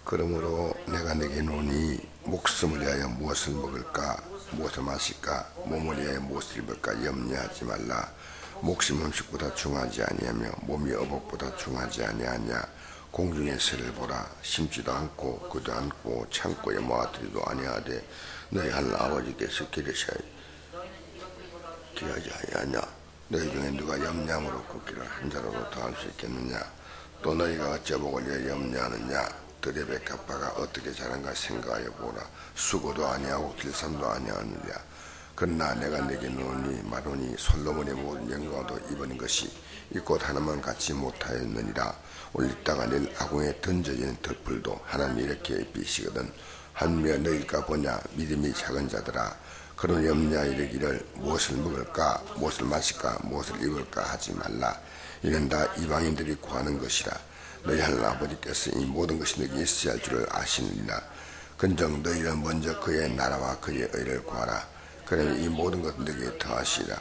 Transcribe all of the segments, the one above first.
그러므로 내가 내게 노니 목숨을 위하여 무엇을 먹을까 무엇을 마실까 몸을 위하여 무엇을 입을까 염려하지 말라. 목숨 음식보다 중하지 아니하며 몸이 어복보다 중하지 아니하냐. 공중의 새를 보라. 심지도 않고 그도 않고 창고에 모아두지도 아니하되 너희 하늘 아버지께서 기르시하여 기하지 아니하냐. 너희 중에 누가 염려함으로 굽기를 한 자라도 더할 수 있겠느냐. 또 너희가 어째 복을 위하여 염려하느냐. 들의 백합화가 어떻게 자란가 생각하여 보라. 수고도 아니하고 길쌈도 아니하느냐. 그러나 내가 내게 노니 마로니 솔로몬의 모든 영광도 입은 것이 이 꽃 하나만 갖지 못하였느니라. 올리다가 내일 아궁에 던져지는 덮을도 하나님이 이렇게 입히시거든. 한며 너희가 보냐 믿음이 작은 자들아. 그런 염려 이르기를 무엇을 먹을까 무엇을 마실까 무엇을 입을까 하지 말라. 이는 다 이방인들이 구하는 것이라. 너희 하늘 아버지께서 이 모든 것이 너희에게 있어야 할 줄을 아시느니라. 근정 너희는 먼저 그의 나라와 그의 의를 구하라. 그러면 이 모든 것을 너희에게 더하시리라.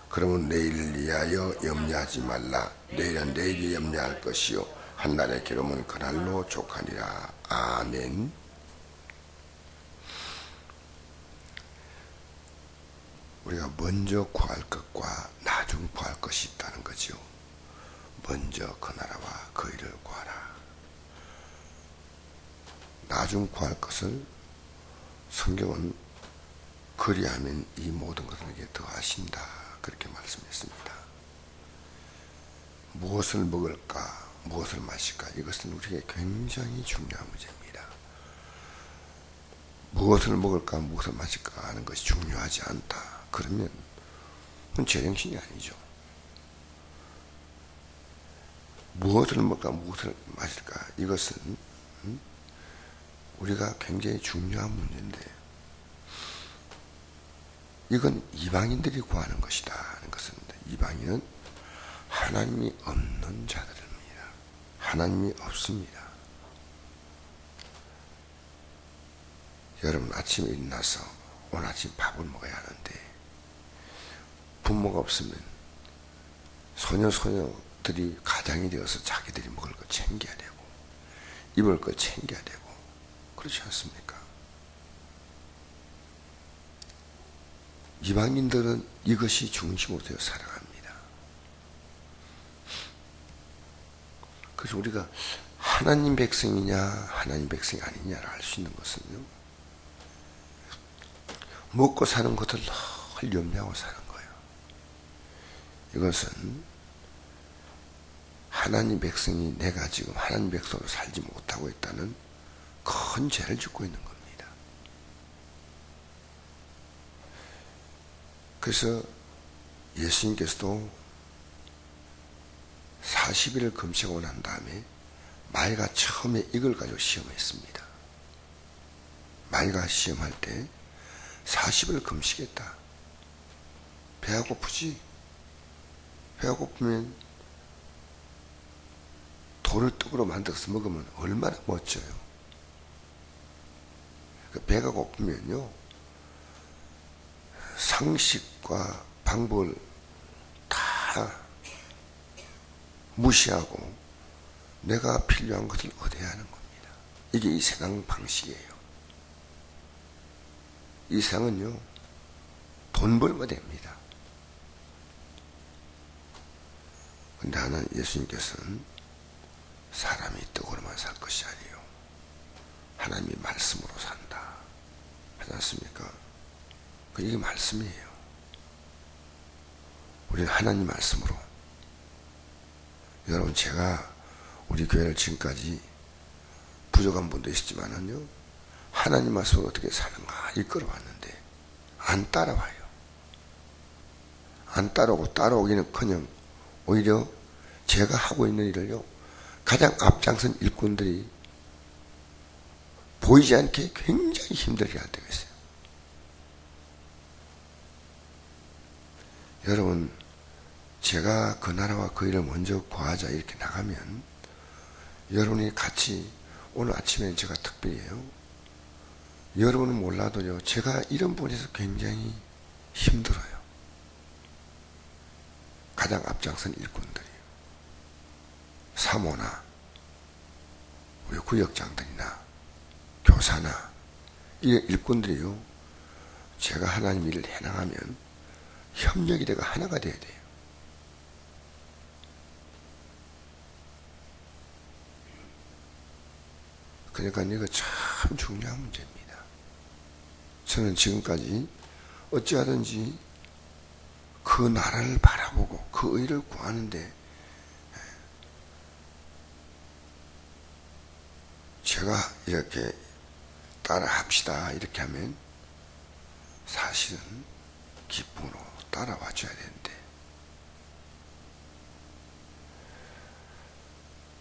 그러면 내일을 위하여 염려하지 말라. 내일은 내일이 염려할 것이요 한날의 괴로움은 그날로 족하니라. 아멘. 우리가 먼저 구할 것과 나중 구할 것이 있다는 거죠. 먼저 그 나라와 그 일을 구하라. 나중 구할 것을 성경은 그리하면 이 모든 것을 내게 더하신다 그렇게 말씀했습니다. 무엇을 먹을까 무엇을 마실까 이것은 우리에게 굉장히 중요한 문제입니다. 무엇을 먹을까 무엇을 마실까 하는 것이 중요하지 않다 그러면 그건 제정신이 아니죠. 무엇을 먹을까 무엇을 마실까 이것은 우리가 굉장히 중요한 문제인데 이건 이방인들이 구하는 것이다 하는 것은 이방인은 하나님이 없는 자들입니다. 하나님이 없습니다. 여러분 아침에 일어나서 오늘 아침 밥을 먹어야 하는데 부모가 없으면 소녀들이 가장이 되어서 자기들이 먹을 거 챙겨야 되고 입을 거 챙겨야 되고 그렇지 않습니까? 이방인들은 이것이 중심으로 되어 살아갑니다. 그래서 우리가 하나님 백성이냐 하나님 백성이 아니냐를 알 수 있는 것은요 먹고 사는 것을 늘 염려하고 사는 거예요. 이것은 하나님 백성이 내가 지금 하나님 백성으로 살지 못하고 있다는 큰 죄를 짓고 있는 겁니다. 그래서 예수님께서도 40일을 금식하고 난 다음에 마귀가 처음에 이걸 가지고 시험했습니다. 마귀가 시험할 때 40일 금식했다. 배가 고프지? 배가 고프면 돌을 떡으로 만들어서 먹으면 얼마나 멋져요. 배가 고프면요 상식과 방법을 다 무시하고 내가 필요한 것을 얻어야 하는 겁니다. 이게 이 세상 방식이에요. 이 세상은요 돈 벌면 됩니다. 근데 하나님 예수님께서는 사람이 떡으로만 살 것이 아니에요. 하나님이 말씀으로 산다 하지 않습니까? 이게 말씀이에요. 우리는 하나님 말씀으로 여러분 제가 우리 교회를 지금까지 부족한 분도 있었지만은요 하나님 말씀으로 어떻게 사는가 이끌어왔는데 안 따라와요. 안 따라오고 따라오기는커녕 오히려 제가 하고 있는 일을요 가장 앞장선 일꾼들이 보이지 않게 굉장히 힘들게 할 때가 있어요. 여러분 제가 그 나라와 그 일을 먼저 구하자 이렇게 나가면 여러분이 같이 오늘 아침에 제가 특별히요 여러분은 몰라도요 제가 이런 부분에서 굉장히 힘들어요. 가장 앞장선 일꾼들이 사모나 우리 구역장들이나 교사나 이 일꾼들이요, 제가 하나님 일을 해나가면 협력이 되고 하나가 돼야 돼요. 그러니까 이거 참 중요한 문제입니다. 저는 지금까지 어찌하든지 그 나라를 바라보고 그 의를 구하는데, 제가 이렇게 따라합시다 이렇게 하면 사실은 기쁨으로 따라와 줘야 되는데,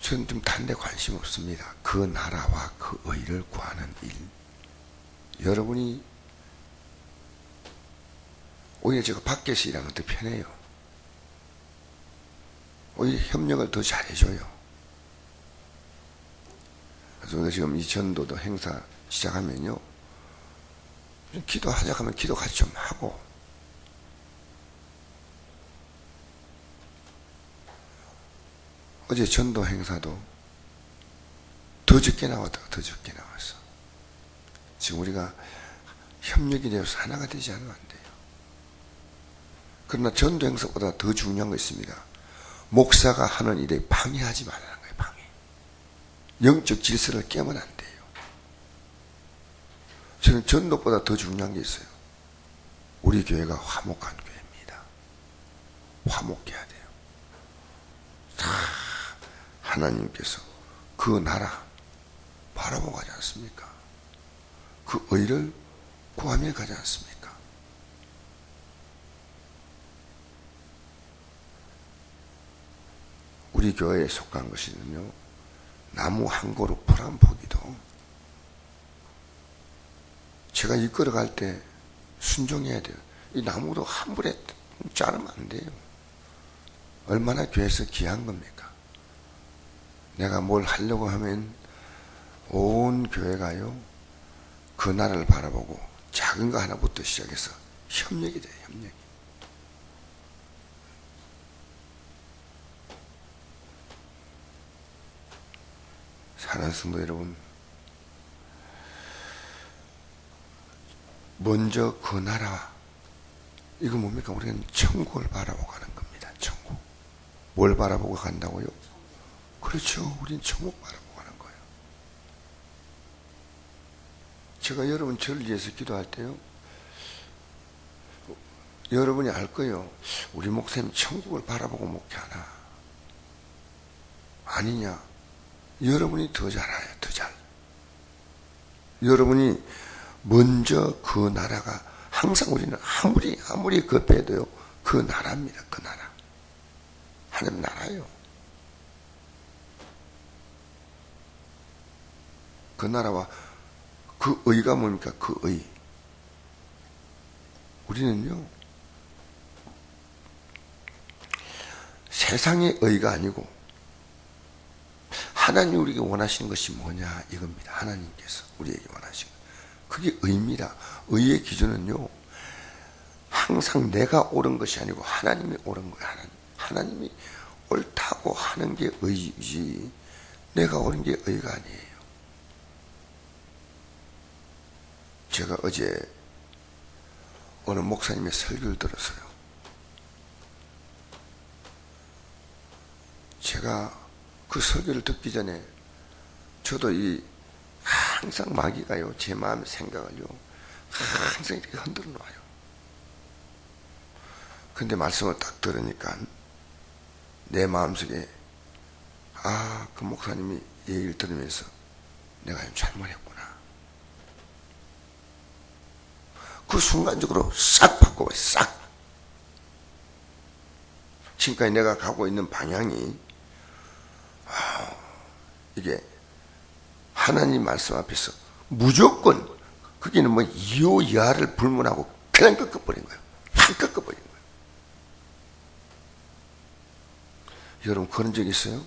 저는 좀 다른 데 관심 없습니다. 그 나라와 그 의를 구하는 일. 여러분이 오히려 제가 밖에서 일하는 더 편해요. 오히려 협력을 더 잘해줘요. 그래서 지금 이 전도도 행사 시작하면요, 기도하자 하면 기도 같이 좀 하고, 어제 전도 행사도 더 적게 나왔다가 더 적게 나왔어. 지금 우리가 협력이 되어서 하나가 되지 않으면 안 돼요. 그러나 전도 행사보다 더 중요한 거 있습니다. 목사가 하는 일에 방해하지 말라는 거예요. 방해. 영적 질서를 깨면 안 돼요. 저는 전도보다 더 중요한 게 있어요. 우리 교회가 화목한 교회입니다. 화목해야 돼요. 다 하나님께서 그 나라 바라보고 가지 않습니까? 그 의를 구하며 가지 않습니까? 우리 교회에 속한 것이는요, 나무 한 그루 풀 한 포기도 제가 이끌어 갈 때 순종해야 돼요. 이 나무도 한 불에 자르면 안 돼요. 얼마나 교회에서 귀한 겁니까? 내가 뭘 하려고 하면 온 교회가요, 그 나라를 바라보고 작은 거 하나부터 시작해서 협력이 돼요. 협력이. 사랑하는 성도 여러분, 먼저 그 나라, 이거 뭡니까? 우리는 천국을 바라보고 가는 겁니다. 천국. 뭘 바라보고 간다고요? 그렇죠. 우린 천국 바라보고 가는 거예요. 제가 여러분 저를 위해서 기도할 때요, 여러분이 알 거예요. 우리 목사님 천국을 바라보고 목회하나? 아니냐? 여러분이 더 잘 알아요. 더 잘. 여러분이 먼저 그 나라가, 항상 우리는 아무리 급해도요, 그 나라입니다. 그 나라. 하나님 나라요. 그 나라와 그 의가 뭡니까? 그 의. 우리는요, 세상의 의가 아니고 하나님 우리에게 원하시는 것이 뭐냐 이겁니다. 하나님께서 우리에게 원하시는 것. 그게 의입니다. 의의 기준은요, 항상 내가 옳은 것이 아니고 하나님이 옳은 거예요. 하나님이 옳다고 하는 게 의이지 내가 옳은 게 의가 아니에요. 제가 어제 어느 목사님의 설교를 들었어요. 제가 그 설교를 듣기 전에 저도 항상 마귀가요, 제 마음의 생각을요, 항상 이렇게 흔들어 놔요. 근데 말씀을 딱 들으니까 내 마음속에, 그 목사님이 얘기를 들으면서 내가 좀 잘못했구나. 그 순간적으로 싹 바꿔, 싹. 지금까지 내가 가고 있는 방향이, 이게 하나님 말씀 앞에서 무조건, 거기는 뭐 이유 이하를 불문하고 그냥 꺾어버린 거예요. 확 꺾어버린 거예요. 여러분 그런 적 있어요?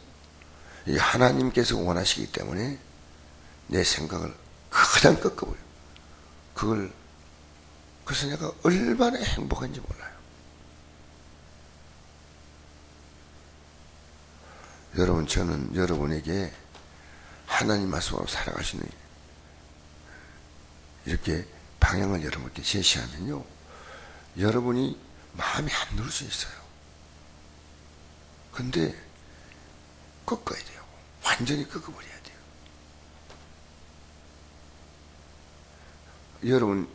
이 하나님께서 원하시기 때문에 내 생각을 그냥 꺾어버려요. 그래서 내가 얼마나 행복한지 몰라요. 여러분, 저는 여러분에게 하나님 말씀으로 살아가시는 이렇게 방향을 여러분께 제시하면요, 여러분이 마음이 안 누를 수 있어요. 근데 꺾어야 돼요. 완전히 꺾어버려야 돼요. 여러분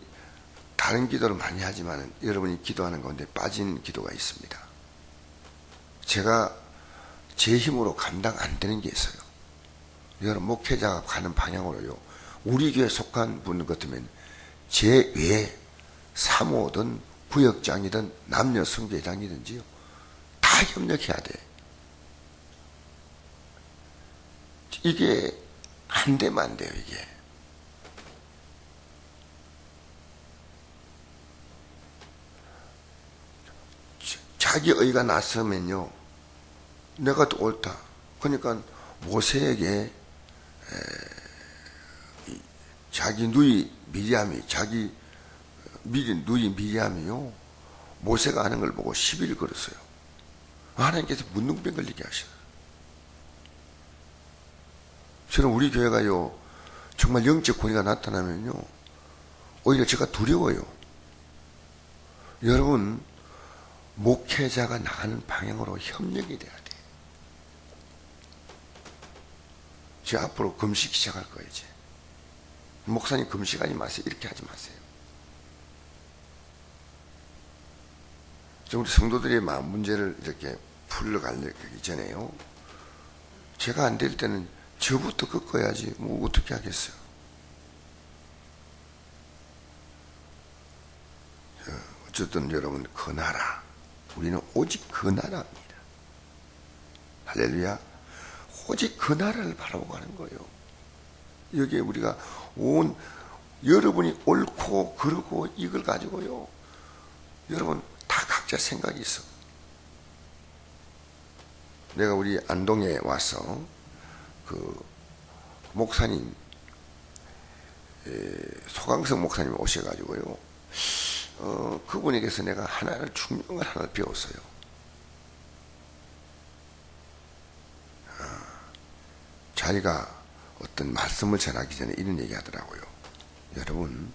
다른 기도를 많이 하지만 여러분이 기도하는 가운데 빠진 기도가 있습니다. 제가 제 힘으로 감당 안 되는 게 있어요. 여러분 목회자가 가는 방향으로요, 우리 교회에 속한 분 같으면 제 외에 사모든 구역장이든 남녀 선교회장이든지요, 다 협력해야 돼. 이게 안 되면 안 돼요. 이게 자기 의가 났으면요, 내가 또 옳다. 그러니까 모세에게 자기 누이 미리암이, 자기 누이 미리암이요, 모세가 하는 걸 보고 시비를 걸었어요. 하나님께서 문둥병 걸리게 하셔요. 저는 우리 교회가요, 정말 영적 권위가 나타나면요, 오히려 제가 두려워요. 여러분, 목회자가 나가는 방향으로 협력이 돼야 돼. 저 앞으로 금식 시작할 거예요, 이제. 목사님 금식하지 마세요. 이렇게 하지 마세요. 우리 성도들의 마음 문제를 이렇게 풀러가기 전에요, 제가 안 될 때는 저부터 꺾어야지 뭐 어떻게 하겠어요. 어쨌든 여러분, 그 나라, 우리는 오직 그 나라입니다. 할렐루야. 오직 그 나라를 바라보고 가는 거예요. 여기에 우리가 여러분이 옳고 그르고 이걸 가지고요, 여러분 다 각자 생각이 있어. 내가 우리 안동에 와서 그 목사님, 소강석 목사님 오셔가지고요, 그분에게서 내가 중요한 하나를 배웠어요. 자기가 어떤 말씀을 전하기 전에 이런 얘기 하더라고요. 여러분,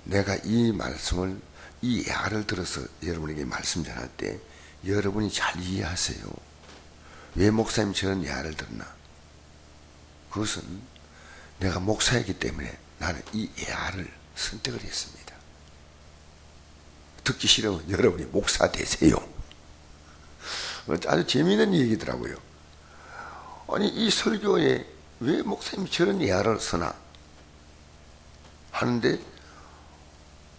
내가 이 말씀을, 이 예화를 들어서 여러분에게 말씀 전할 때 여러분이 잘 이해하세요. 왜 목사님 저런 예화를 들었나? 그것은 내가 목사이기 때문에 나는 이 예화를 선택을 했습니다. 듣기 싫으면 여러분이 목사 되세요. 아주 재미있는 얘기더라고요. 아니, 이 설교에 왜 목사님이 저런 예화를 쓰나 하는데,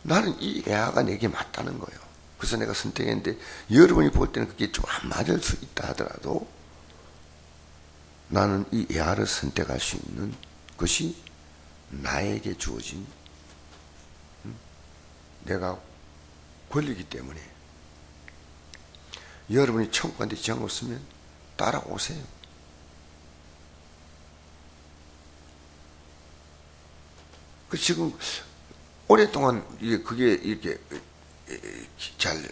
나는 이 예화가 내게 맞다는 거예요. 그래서 내가 선택했는데, 여러분이 볼 때는 그게 좀 안 맞을 수 있다 하더라도 나는 이 예화를 선택할 수 있는 것이 나에게 주어진 내가 권리이기 때문에, 여러분이 천국한테 지장 없으면 따라오세요. 그 지금 오랫동안 그게 이렇게 잘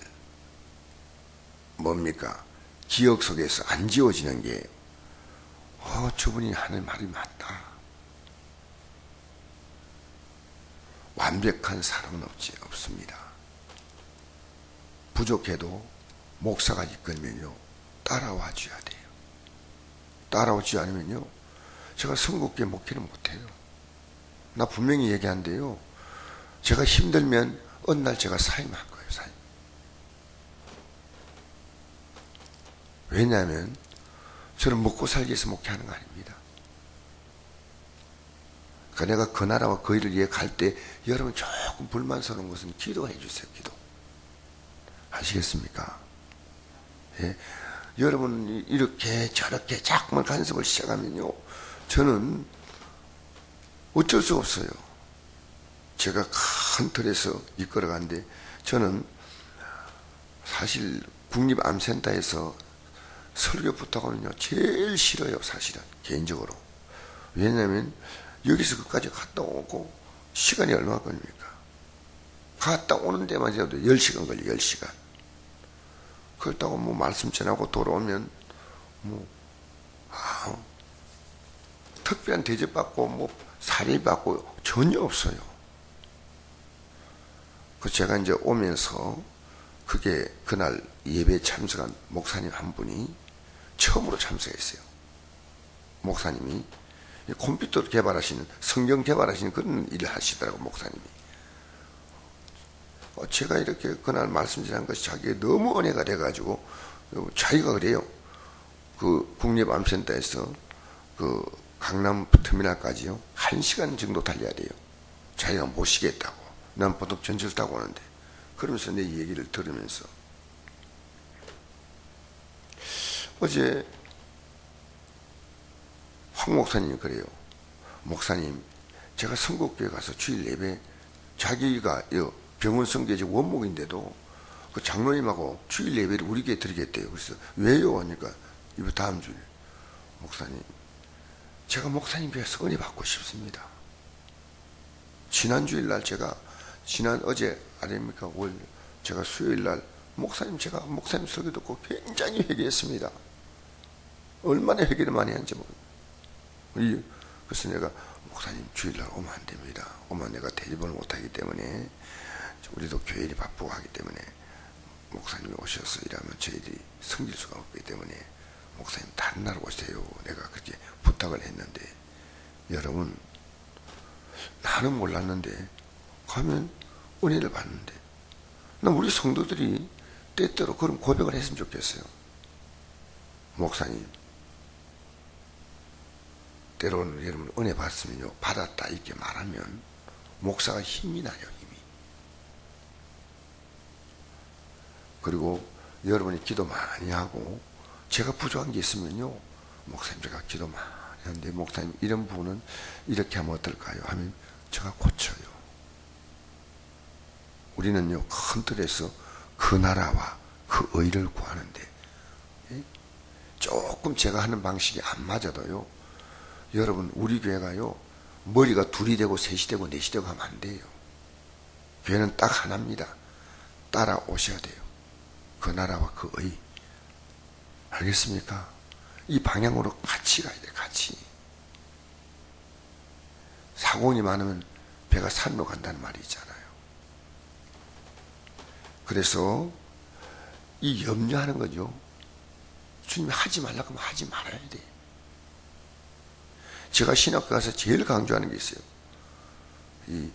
뭡니까, 기억 속에서 안 지워지는 게, 저분이 하는 말이 맞다. 완벽한 사람은 없습니다. 부족해도 목사가 이끌면요, 따라와 줘야 돼요. 따라오지 않으면요, 제가 선곡계 목회를 못해요. 나 분명히 얘기한대요. 제가 힘들면 어느 날 제가 사임할 거예요. 사임. 왜냐하면 저는 먹고 살기 위해서 목회하는 거 아닙니다. 그러니까 내가 그 나라와 그 일을 위해 갈 때 여러분 조금 불만스러운 것은 기도해 주세요. 기도. 아시겠습니까? 예? 여러분 이렇게 저렇게 자꾸만 간섭을 시작하면요, 저는 어쩔 수 없어요. 제가 큰 틀에서 이끌어가는데, 저는 사실 국립암센터에서 설교 부탁하면요, 제일 싫어요. 사실은 개인적으로. 왜냐하면 여기서 끝까지 갔다 오고 시간이 얼마 걸립니까? 갔다 오는 데만 해도 10시간 걸려요. 10시간. 그렇다고 뭐 말씀 전하고 돌아오면 특별한 대접받고 사례받고 전혀 없어요. 그 제가 이제 오면서 그게 그날 예배에 참석한 목사님 한 분이 처음으로 참석했어요. 목사님이 컴퓨터를 개발하시는, 성경 개발하시는 그런 일을 하시더라고, 목사님이. 제가 이렇게 그날 말씀 전한 것이 자기에 너무 은혜가 돼가지고, 자기가 그래요. 그 국립암센터에서 그 강남 터미널까지요, 1시간 정도 달려야 돼요. 자기가 모시겠다고. 난 보통 전철 타고 오는데. 그러면서 내 얘기를 들으면서. 어제 황 목사님이 그래요. 목사님, 제가 선곡교회 가서 주일 예배, 자기가 병원 성교제 원목인데도 그 장로님하고 주일 예배를 우리 교회에 드리겠대요. 그래서 왜요? 하니까 이번 다음 주에, 목사님, 제가 목사님 교회에서 은혜 받고 싶습니다. 지난 주일날 제가 어제 아닙니까? 제가 수요일날 제가 목사님 설교 듣고 굉장히 회개했습니다. 얼마나 회개를 많이 한지 모르겠어요. 그래서 내가 목사님 주일날 오면 안 됩니다. 오면 내가 대접을 못하기 때문에 우리도 교회일이 바쁘고 하기 때문에 목사님이 오셔서 일하면 저희들이 섬길 수가 없기 때문에 목사님 다른 날 오세요. 내가 그렇게 부탁을 했는데, 여러분, 나는 몰랐는데 가면 은혜를 받는데, 난 우리 성도들이 때때로 그런 고백을 했으면 좋겠어요. 목사님, 때로는 여러분 은혜 받으면요, 받았다 이렇게 말하면 목사가 힘이 나요, 힘이. 그리고 여러분이 기도 많이 하고 제가 부족한 게 있으면요, 목사님 제가 기도 많이 하는데 목사님 이런 부분은 이렇게 하면 어떨까요? 하면 제가 고쳐요. 우리는요, 큰 틀에서 그 나라와 그 의를 구하는데, 조금 제가 하는 방식이 안 맞아도요, 여러분, 우리 교회가요, 머리가 둘이 되고 셋이 되고 넷이 되고 하면 안 돼요. 교회는 딱 하나입니다. 따라오셔야 돼요. 그 나라와 그 의. 알겠습니까? 이 방향으로 같이 가야 돼요, 같이. 사고이 많으면 배가 산으로 간다는 말이 있잖아요. 그래서 이 염려하는 거죠. 주님이 하지 말라고 하면 하지 말아야 돼. 제가 신학교 가서 제일 강조하는 게 있어요. 이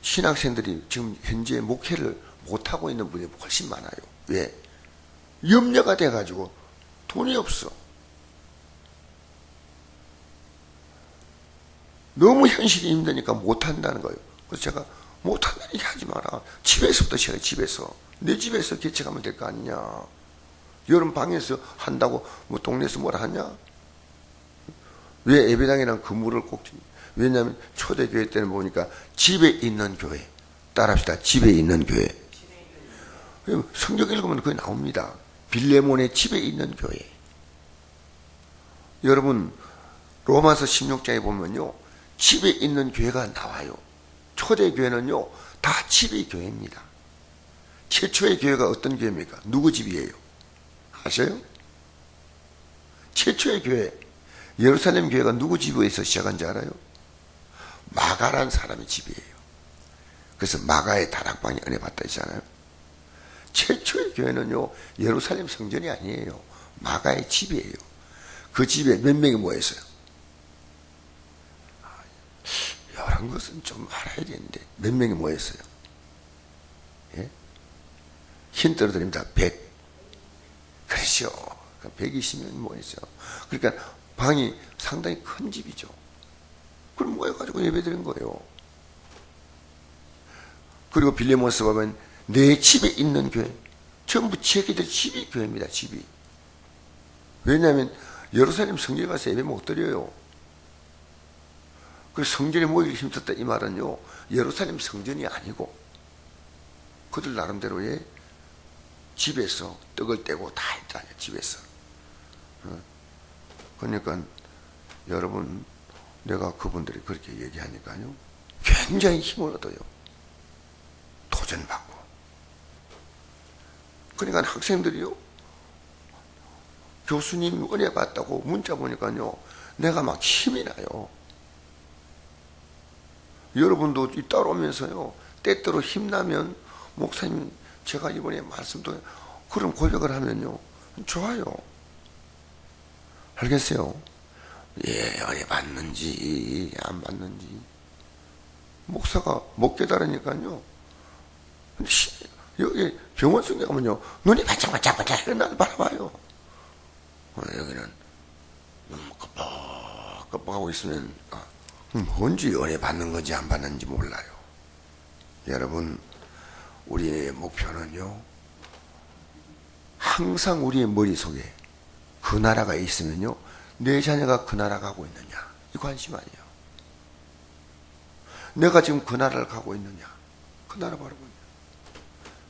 신학생들이 지금 현재 목회를 못하고 있는 분이 훨씬 많아요. 왜? 염려가 돼가지고 돈이 없어. 너무 현실이 힘드니까 못한다는 거예요. 그래서 제가 못한다는 얘기 하지 마라. 집에서부터 시작해. 집에서. 내 집에서 개척하면 될 거 아니냐. 여름 방에서 한다고 뭐 동네에서 뭐라 하냐. 왜 예배당이랑 근무를 꼭, 왜냐하면 초대교회 때는 보니까 집에 있는 교회. 따라합시다. 집에 있는 교회. 성경 읽으면 그게 나옵니다. 빌레몬의 집에 있는 교회. 여러분, 로마서 16장에 보면요, 집에 있는 교회가 나와요. 초대교회는요, 다 집의 교회입니다. 최초의 교회가 어떤 교회입니까? 누구 집이에요? 아셔요? 최초의 교회, 예루살렘 교회가 누구 집에서 시작한지 알아요? 마가란 사람의 집이에요. 그래서 마가의 다락방에 은혜 받다 있잖아요. 최초의 교회는요, 예루살렘 성전이 아니에요. 마가의 집이에요. 그 집에 몇 명이 모였어요? 이런 것은 좀 알아야 되는데 몇 명이 모였어요? 예? 힌트를 드립니다. 100. 그렇죠. 120명이 모였어요. 그러니까 방이 상당히 큰 집이죠. 그럼 모여가지고 예배드린 거예요. 그리고 빌레몬서 보면 내 집에 있는 교회, 전부 지혜기들 집이 교회입니다. 집이. 왜냐하면 예루살렘 성전에 가서 예배 못 드려요. 그래서 성전에 모이기 힘썼다 이 말은요, 예루살렘 성전이 아니고 그들 나름대로의 집에서 떡을 떼고 다 했잖아요. 집에서. 그러니까 여러분, 내가 그분들이 그렇게 얘기하니까요, 굉장히 힘을 얻어요. 도전받고. 그러니까 학생들이요, 교수님 은혜 받다고 문자 보니까요, 내가 막 힘이 나요. 여러분도 따라오면서요, 때때로 힘나면 목사님 제가 이번에 말씀도 그런 고백을 하면요 좋아요. 알겠어요? 예, 은혜 받는지 안 받는지 목사가 못 깨달으니까요. 여기 병원 속에 가면요 눈이 반짝반짝반짝 날 바라봐요. 여기는 눈 깜빡깜빡하고 있으면 뭔지 은혜 받는 건지 안 받는지 몰라요. 여러분, 우리의 목표는요 항상 우리의 머릿속에 그 나라가 있으면요 내 자녀가 그 나라 가고 있느냐 이 관심 아니에요. 내가 지금 그 나라를 가고 있느냐 그 나라 바라보고 있느냐,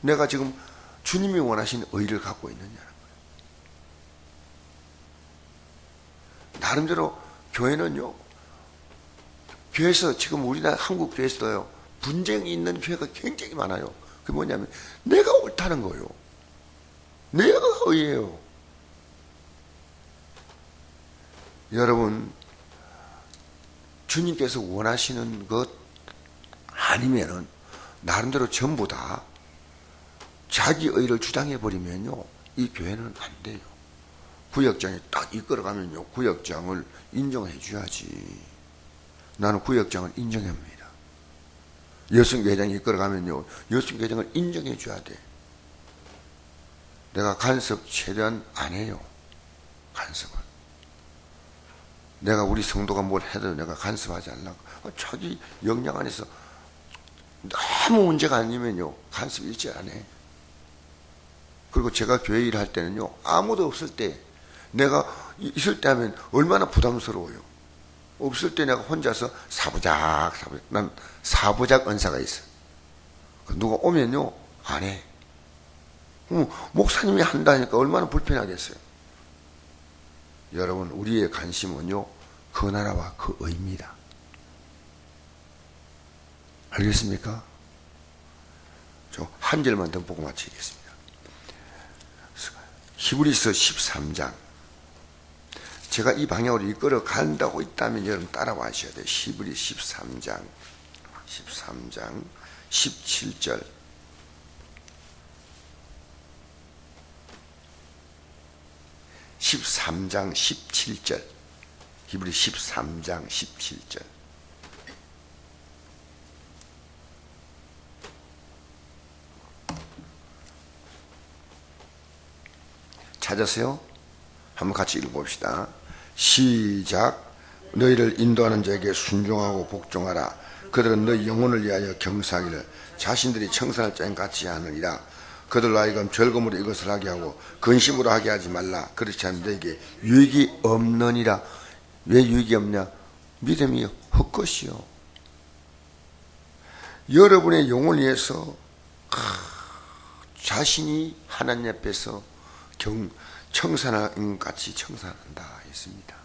내가 지금 주님이 원하신 의를 갖고 있느냐는 거예요. 나름대로 교회는요, 교회에서 지금 우리나라 한국 교회에서도요 분쟁이 있는 교회가 굉장히 많아요. 그게 뭐냐면 내가 옳다는 거예요. 내가 의예요. 여러분, 주님께서 원하시는 것 아니면은 나름대로 전부 다 자기 의를 주장해 버리면요 이 교회는 안 돼요. 구역장이 딱 이끌어가면요 구역장을 인정해 줘야지. 나는 구역장을 인정합니다. 여성회장이 이끌어가면요 여성회장을 인정해 줘야 돼. 내가 간섭 최대한 안 해요. 간섭을. 내가 우리 성도가 뭘 해도 내가 간섭하지 않으려고. 자기 역량 안에서 너무 문제가 아니면요 간섭 일체 안 해. 그리고 제가 교회 일을 할 때는요 아무도 없을 때, 내가 있을 때 하면 얼마나 부담스러워요. 없을 때 내가 혼자서 사부작 난 사부작 은사가 있어. 누가 오면요 안 해. 목사님이 한다니까 얼마나 불편하겠어요. 여러분, 우리의 관심은요 그 나라와 그 의입니다. 알겠습니까? 저 한 절만 더 보고 마치겠습니다. 히브리서 13장. 제가 이 방향으로 이끌어 간다고 있다면 여러분 따라와 하셔야 돼요. 히브리 13장 17절. 히브리 13장 17절. 찾았어요? 한번 같이 읽어봅시다. 시작. 너희를 인도하는 자에게 순종하고 복종하라. 그들은 너희 영혼을 위하여 경사하기를 자신들이 청산할 자인 같이 하느니라. 그들로 하여금 즐거움으로 이것을 하게 하고 근심으로 하게 하지 말라. 그렇지 않으면 너에게 유익이 없느니라. 왜 유익이 없냐? 믿음이 헛것이요. 여러분의 영혼을 위해서 자신이 하나님 앞에서 청산하는 같이 청산한다 했습니다.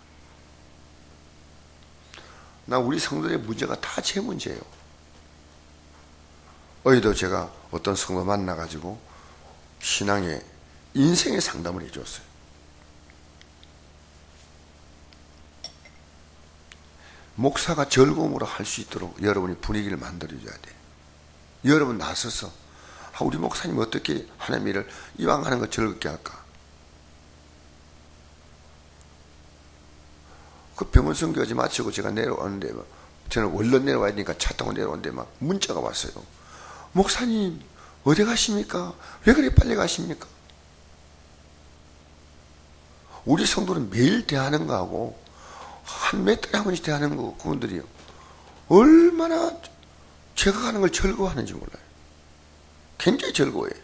나 우리 성도의 문제가 다 제 문제예요. 어제도 제가 어떤 성도 만나가지고 신앙의 인생의 상담을 해줬어요. 목사가 즐거움으로 할 수 있도록 여러분이 분위기를 만들어줘야 돼. 여러분 나서서 우리 목사님 어떻게 하나님 일을 이왕 하는 거 즐겁게 할까? 그 병원 선교지 마치고 제가 내려왔는데 저는 원래 내려와야 되니까 차 타고 내려오는데 막 문자가 왔어요. 목사님 어디 가십니까? 왜 그렇게 빨리 가십니까? 우리 성도는 매일 대하는 거하고 한 몇 달에 한 번씩 대하는 거, 그분들이요 얼마나 제가 가는 걸 즐거워하는지 몰라요. 굉장히 즐거워해요.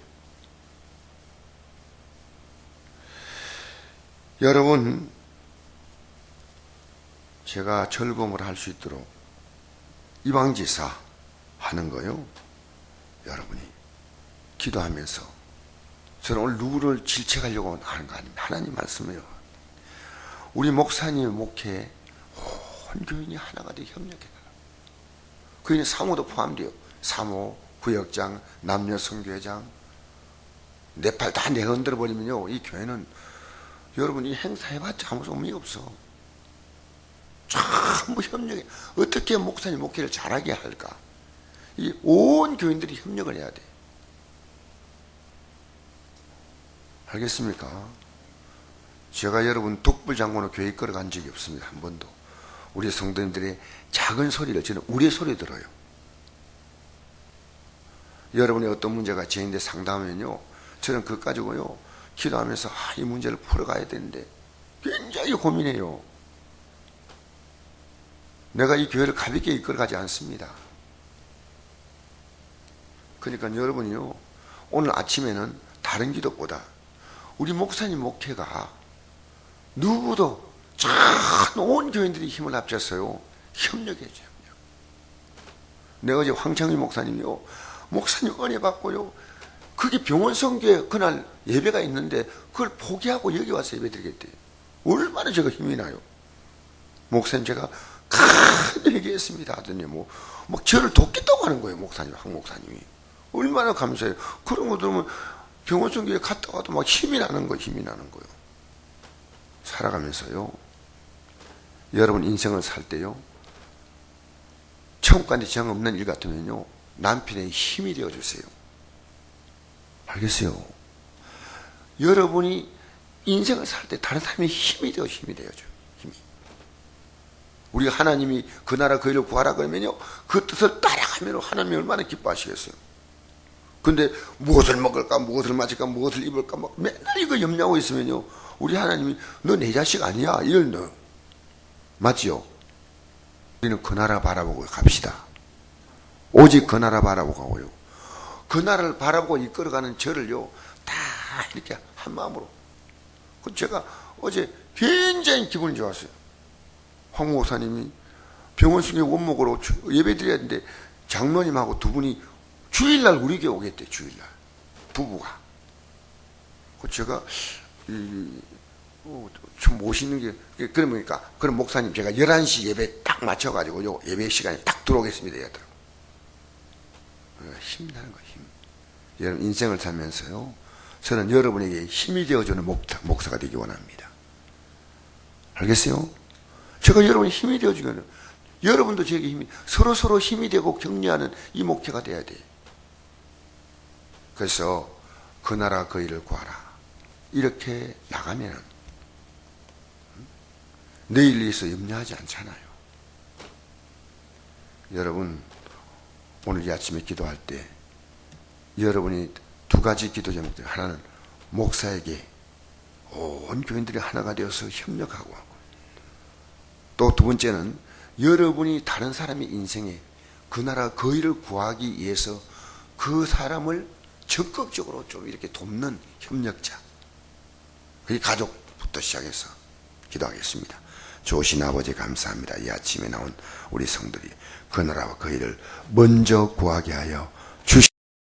여러분, 제가 즐거움을 할 수 있도록 이방지사 하는 거요, 여러분이 기도하면서, 저는 오늘 누구를 질책하려고 하는 거 아닙니다. 하나님 말씀이에요. 우리 목사님 목회에 온 교인이 하나가 되게 협력해요. 그 사모도 포함돼요. 사모, 구역장, 남녀 선교회장, 내 팔 다 내흔들어 버리면요 이 교회는 여러분이 행사해봤자 아무 소용이 없어. 전부 협력해. 어떻게 목사님 목회를 잘하게 할까? 이 온 교인들이 협력을 해야 돼. 알겠습니까? 제가 여러분 독불장군으로 교회 끌어간 적이 없습니다. 한 번도. 우리 성도님들의 작은 소리를 저는 우리의 소리 들어요. 여러분의 어떤 문제가 저인데 상담하면요, 저는 그것 가지고요 기도하면서 이 문제를 풀어가야 되는데 굉장히 고민해요. 내가 이 교회를 가볍게 이끌어가지 않습니다. 그러니까 여러분이요, 오늘 아침에는 다른 기도보다 우리 목사님 목회가 누구도 전 온 교인들이 힘을 합쳐서요 협력해줘요. 내가 어제 황창희 목사님이요, 목사님 은혜 받고요, 그게 병원 성교에 그날 예배가 있는데 그걸 포기하고 여기 와서 예배 드리겠대요. 얼마나 제가 힘이 나요. 목사님 제가 큰 얘기했습니다 하더니 막 저를 돕겠다고 하는 거예요. 목사님, 황 목사님이. 얼마나 감사해요. 그런 거 들으면 병원 성교에 갔다 와도 막 힘이 나는 거예요. 살아가면서요, 여러분 인생을 살 때요, 천국까지 정 없는 일 같으면요 남편의 힘이 되어주세요. 알겠어요? 여러분이 인생을 살 때 다른 사람의 힘이 되어줘요. 힘이. 우리가 하나님이 그 나라 그 일을 구하라 그러면요, 그 뜻을 따라가면 하나님이 얼마나 기뻐하시겠어요. 근데 무엇을 먹을까, 무엇을 마실까, 무엇을 입을까 막 맨날 이거 염려하고 있으면요, 우리 하나님이 너 내 자식 아니야 이럴 너. 맞지요? 우리는 그 나라 바라보고 갑시다. 오직 그 나라 바라보고 가고요, 그 나라를 바라보고 이끌어가는 저를요 다 이렇게 한 마음으로. 제가 어제 굉장히 기분이 좋았어요. 황 목사님이 병원 중에 원목으로 예배 드려야 되는데 장로님하고 두 분이 주일날 우리 교회 오겠대. 주일날 부부가. 제가 좀 멋있는 게, 그러니까 그럼 목사님 제가 11시 예배 딱 맞춰가지고요 예배 시간에 딱 들어오겠습니다 이러더라고요. 힘이 나는 거예요. 힘. 여러분 인생을 살면서요, 저는 여러분에게 힘이 되어주는 목사가 되기 원합니다. 알겠어요? 제가 여러분의 힘이 되어주면 여러분도 저에게 서로 힘이 되고 격려하는 이 목회가 돼야 돼요. 그래서 그 나라 그 일을 구하라 이렇게 나가면 내일 위해서 염려하지 않잖아요. 여러분 오늘 이 아침에 기도할 때 여러분이 두 가지 기도 제목들, 하나는 목사에게 온 교인들이 하나가 되어서 협력하고, 또 두 번째는 여러분이 다른 사람의 인생에 그 나라 그 일을 구하기 위해서 그 사람을 적극적으로 좀 이렇게 돕는 협력자, 그 가족부터 시작해서 기도하겠습니다. 좋으신 아버지 감사합니다. 이 아침에 나온 우리 성들이 그 나라와 그 일을 먼저 구하게 하여